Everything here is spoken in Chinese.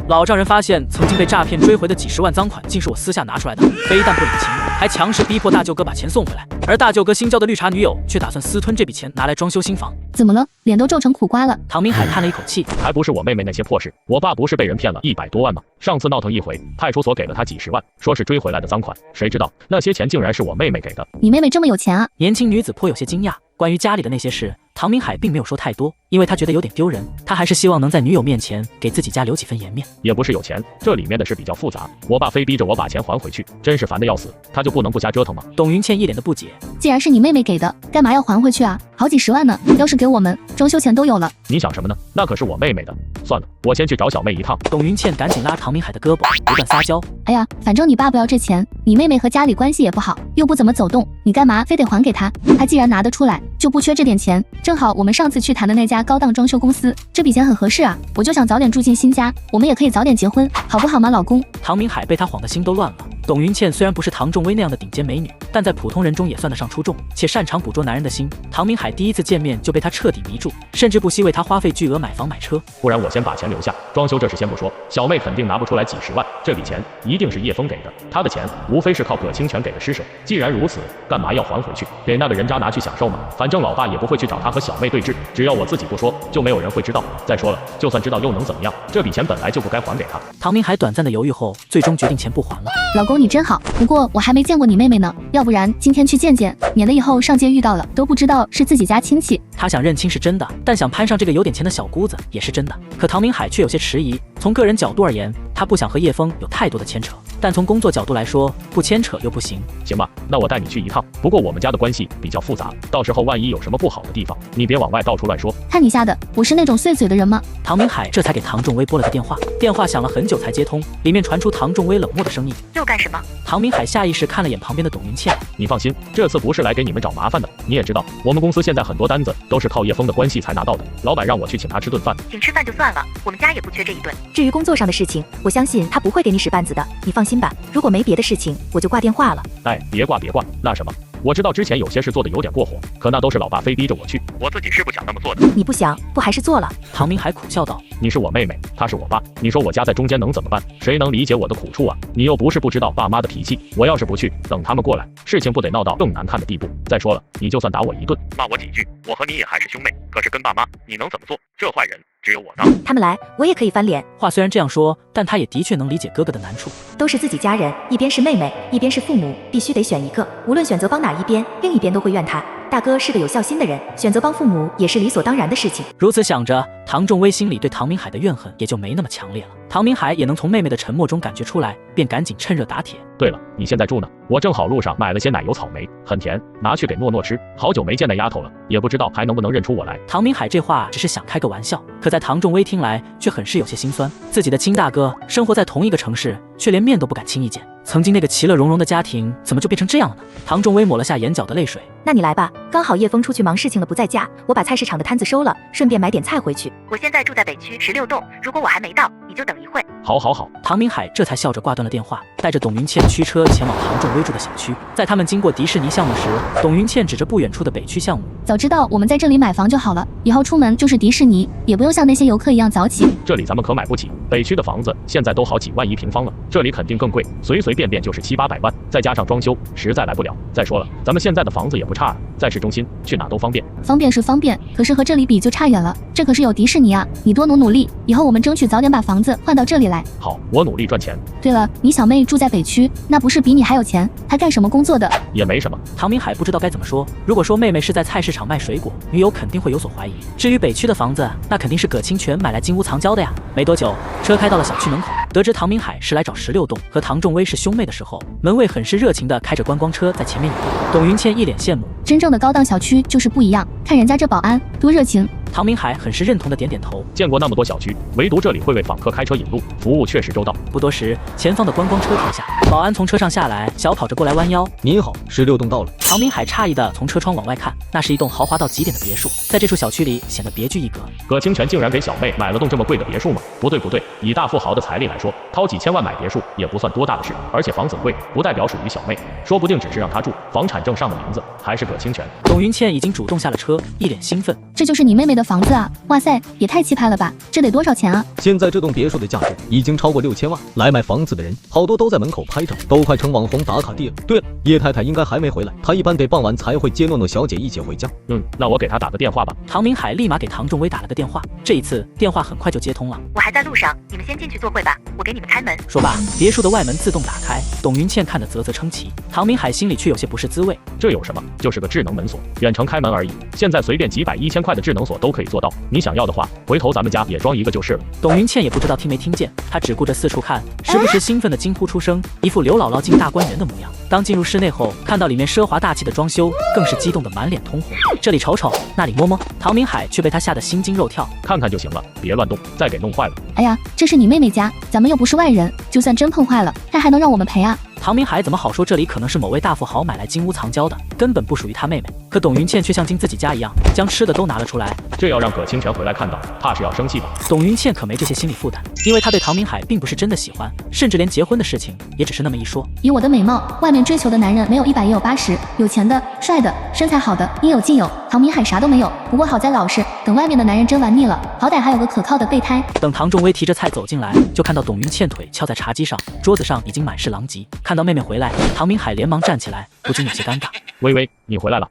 老丈人发现曾经被诈骗追回的几10万赃款，竟是我私下拿出来的，非但不领情，还强势逼迫大舅哥把钱送回来。而大舅哥新交的绿茶女友却打算私吞这笔钱拿来装修新房。怎么了？脸都皱成苦瓜了。唐明海叹了一口气，还不是我妹妹那些破事。我爸不是被人骗了100多万吗？上次闹腾一回，派出所给了他几10万，说是追回来的赃款，谁知道那些钱竟然是我妹妹给的。你妹妹这么有钱啊？年轻女子颇有些惊讶。关于家里的那些事，唐明海并没有说太多，因为他觉得有点丢人，他还是希望能在女友面前给自己家留几分颜面。也不是有钱，这里面的事比较复杂，我爸非逼着我把钱还回去，真是烦得要死，他就不能不瞎折腾吗？董云倩一脸的不解，既然是你妹妹给的，干嘛要还回去啊？好几10万呢，要是给我们，装修钱都有了。你想什么呢？那可是我妹妹的。算了，我先去找小妹一趟。董云倩赶紧拉唐明海的胳膊，不断撒娇。哎呀，反正你爸不要这钱，你妹妹和家里关系也不好，又不怎么走动，你干嘛非得还给他？他既然拿得出来，就不缺这点钱。正好我们上次去谈的那家高档装修公司，这笔钱很合适啊。我就想早点住进新家，我们也可以早点结婚，好不好吗，老公？唐明海被他晃得心都乱了。董云倩虽然不是唐仲威那样的顶尖美女，但在普通人中也算得上出众，且擅长捕捉男人的心。唐明海第一次见面就被她彻底迷住，甚至不惜为她花费巨额买房买车。不然我先把钱留下，装修这事先不说，小妹肯定拿不出来几10万，这笔钱一定是叶枫给的，他的钱无非是靠葛清泉给的施舍。既然如此，干嘛要还回去？给那个人渣拿去享受吗？反正老爸也不会去找他和小妹对峙，只要我自己不说，就没有人会知道。再说了，就算知道又能怎么样？这笔钱本来就不该还给他。唐明海短暂的犹豫后，最终决定钱不还了。老公你真好，不过我还没见过你妹妹呢，要不然今天去见见，免得以后上街遇到了都不知道是自己家亲戚。他想认亲是真的，但想攀上这个有点钱的小姑子也是真的。可唐明海却有些迟疑。从个人角度而言，他不想和叶枫有太多的牵扯，但从工作角度来说，不牵扯又不行。行吧，那我带你去一趟。不过我们家的关系比较复杂，到时候万一有什么不好的地方，你别往外到处乱说。看你吓的，我是那种碎嘴的人吗？唐明海这才给唐仲威拨了个电话，电话响了很久才接通，里面传出唐仲威冷漠的声音：又干什么？唐明海下意识看了眼旁边的董云倩，你放心，这次不是来给你们找麻烦的。你也知道，我们公司现在很多单子都是靠叶枫的关系才拿到的，老板让我去请他吃顿饭。请吃饭就算了，我们家也不缺这一顿。至于工作上的事情，我相信他不会给你使绊子的，你放心吧。如果没别的事情，我就挂电话了。哎，别挂，那什么，我知道之前有些事做的有点过火，可那都是老爸非逼着我去，我自己是不想那么做的。你不想，不还是做了？唐明海苦笑道：你是我妹妹，他是我爸，你说我夹在中间能怎么办？谁能理解我的苦处啊？你又不是不知道爸妈的脾气，我要是不去，等他们过来，事情不得闹到更难看的地步。再说了，你就算打我一顿，骂我几句，我和你也还是兄妹，可是跟爸妈，你能怎么做？这坏人只有我当。他们来，我也可以翻脸。话虽然这样说，但他也的确能理解哥哥的难处。都是自己家人，一边是妹妹，一边是父母，必须得选一个。无论选择帮哪一边，另一边都会怨他。大哥是个有孝心的人，选择帮父母也是理所当然的事情。如此想着，唐仲威心里对唐明海的怨恨也就没那么强烈了。唐明海也能从妹妹的沉默中感觉出来，便赶紧趁热打铁。对了，你现在住呢？我正好路上买了些奶油草莓，很甜，拿去给诺诺吃。好久没见那丫头了，也不知道还能不能认出我来。唐明海这话只是想开个玩笑，可在唐仲威听来却很是有些心酸。自己的亲大哥生活在同一个城市，却连面都不敢轻易见。曾经那个其乐融融的家庭，怎么就变成这样了呢？唐仲威抹了下眼角的泪水。那你来吧，刚好叶枫出去忙事情了，不在家，我把菜市场的摊子收了，顺便买点菜回去。我现在住在北区16栋，如果我还没到，你就等一会。好。唐明海这才笑着挂断了电话，带着董云倩驱车前往唐仲威住的小区。在他们经过迪士尼项目时，董云倩指着不远处的北区项目：早知道我们在这里买房就好了，以后出门就是迪士尼，也不用像那些游客一样早起。这里咱们可买不起，北区的房子现在都好几万一平方了，这里肯定更贵，随便就是700-800万，再加上装修，实在来不了。再说了，咱们现在的房子也不差啊，在市中心，去哪都方便。方便是方便，可是和这里比就差远了。这可是有迪士尼啊，你多努力，以后我们争取早点把房子换到这里来。好，我努力赚钱。对了，你小妹住在北区，那不是比你还有钱？她干什么工作的？也没什么。唐明海不知道该怎么说。如果说妹妹是在菜市场卖水果，女友肯定会有所怀疑。至于北区的房子，那肯定是葛清泉买来金屋藏娇的呀。没多久，车开到了小区门口，得知唐明海是来找16栋，和唐仲威是兄妹的时候，门卫很是热情地开着观光车在前面引路。董云倩一脸羡慕，真正的高档小区就是不一样，看人家这保安多热情。唐明海很是认同的点点头。见过那么多小区，唯独这里会为访客开车引路，服务确实周到。不多时，前方的观光车停下，保安从车上下来，小跑着过来弯腰：您好，16栋到了。唐明海诧异的从车窗往外看，那是一栋豪华到极点的别墅，在这处小区里显得别具一格。葛清泉竟然给小妹买了栋这么贵的别墅吗？不对，以大富豪的财力来说，掏几千万买别墅也不算多大的事，而且房子贵不代表属于小妹，说不定只是让她住，房产证上的名字还是葛清泉。董云倩已经主动下了车，一脸兴奋。这就是你妹妹的的房子啊！哇塞，也太气派了吧！这得多少钱啊？现在这栋别墅的价值已经超过6000万，来买房子的人好多都在门口拍照，都快成网红打卡地了。对了，叶太太应该还没回来，她一般得傍晚才会接诺诺小姐一起回家。那我给她打个电话吧。唐明海立马给唐仲威打了个电话，这一次电话很快就接通了。我还在路上，你们先进去坐会吧，我给你们开门。说罢，别墅的外门自动打开，董云倩看得啧啧称奇，唐明海心里却有些不是滋味。这有什么？就是个智能门锁，远程开门而已。现在随便几百1000块的智能锁都可以做到，你想要的话，回头咱们家也装一个就是了。董云倩也不知道听没听见，她只顾着四处看，时不时兴奋地惊呼出声，一副刘姥姥进大观园的模样。当进入室内后，看到里面奢华大气的装修，更是激动得满脸通红。这里瞅瞅，那里摸摸，唐明海却被她吓得心惊肉跳。看看就行了，别乱动，再给弄坏了。哎呀，这是你妹妹家，咱们又不是外人，就算真碰坏了，她还能让我们赔啊？唐明海怎么好说这里可能是某位大富豪买来金屋藏娇的，根本不属于他妹妹。可董云倩却像进自己家一样，将吃的都拿了出来。这要让葛清泉回来看到，怕是要生气吧？董云倩可没这些心理负担，因为她对唐明海并不是真的喜欢，甚至连结婚的事情也只是那么一说。以我的美貌，外面追求的男人没有100也有80，有钱的、帅的、身材好的应有尽有。唐明海啥都没有，不过好在老实，等外面的男人真玩腻了，好歹还有个可靠的备胎。等唐仲威提着菜走进来，就看到董云倩腿翘在茶几上，桌子上已经满是狼藉。看到妹妹回来，唐明海连忙站起来，不禁有些尴尬。微微，你回来了。